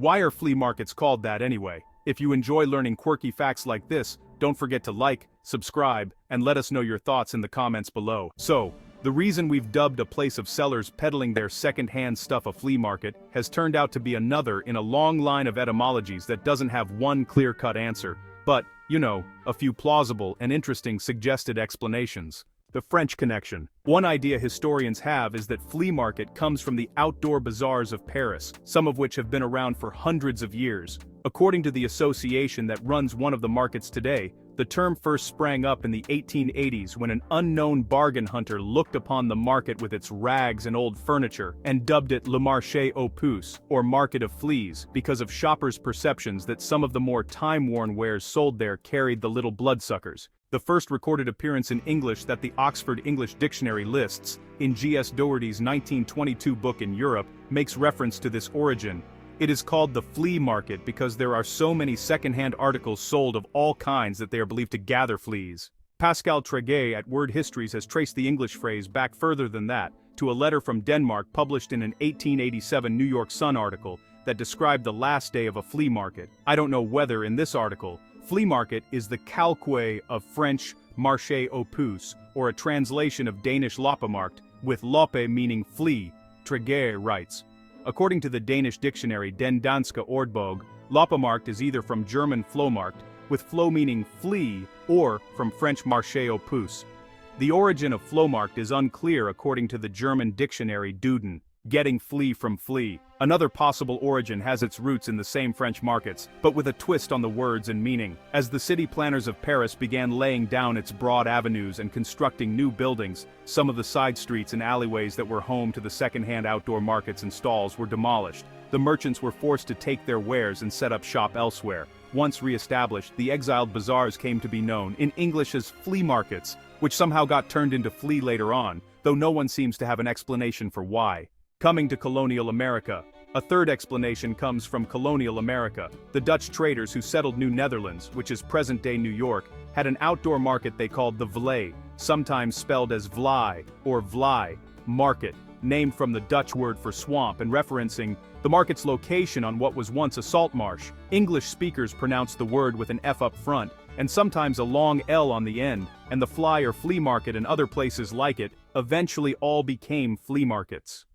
Why are flea markets called that anyway? If you enjoy learning quirky facts like this, don't forget to like, subscribe, and let us know your thoughts in the comments below. So, the reason we've dubbed a place of sellers peddling their second-hand stuff a flea market has turned out to be another in a long line of etymologies that doesn't have one clear-cut answer, but, you know, a few plausible and interesting suggested explanations. The French connection. One idea historians have is that flea market comes from the outdoor bazaars of Paris, some of which have been around for hundreds of years. According to the association that runs one of the markets today, the term first sprang up in the 1880s when an unknown bargain hunter looked upon the market with its rags and old furniture and dubbed it Le Marché aux Puces, or Market of Fleas, because of shoppers' perceptions that some of the more time-worn wares sold there carried the little bloodsuckers. The first recorded appearance in English that the Oxford English Dictionary lists, in G.S. Doherty's 1922 book in Europe, makes reference to this origin. It is called the flea market because there are so many second-hand articles sold of all kinds that they are believed to gather fleas. Pascal Treguet at Word Histories has traced the English phrase back further than that, to a letter from Denmark published in an 1887 New York Sun article that described the last day of a flea market. I don't know whether in this article, flea market is the calque of French marché aux puces, or a translation of Danish loppemarkt, with loppe meaning flea, Treguet writes. According to the Danish dictionary Den Danske Ordbog, loppemarkt is either from German flohmarkt, with flow meaning flea, or from French marché aux puces. The origin of flohmarkt is unclear according to the German dictionary Duden, getting flea from flea. Another possible origin has its roots in the same French markets, but with a twist on the words and meaning. As the city planners of Paris began laying down its broad avenues and constructing new buildings, some of the side streets and alleyways that were home to the second-hand outdoor markets and stalls were demolished. The merchants were forced to take their wares and set up shop elsewhere. Once re-established, the exiled bazaars came to be known in English as flea markets, which somehow got turned into flea later on, though no one seems to have an explanation for why. Coming to colonial America. A third explanation comes from colonial America. The Dutch traders who settled New Netherlands, which is present-day New York, had an outdoor market they called the Vlei, sometimes spelled as Vlaai, or Vlaai, market, named from the Dutch word for swamp and referencing the market's location on what was once a salt marsh. English speakers pronounced the word with an F up front, and sometimes a long L on the end, and the fly or flea market and other places like it eventually all became flea markets.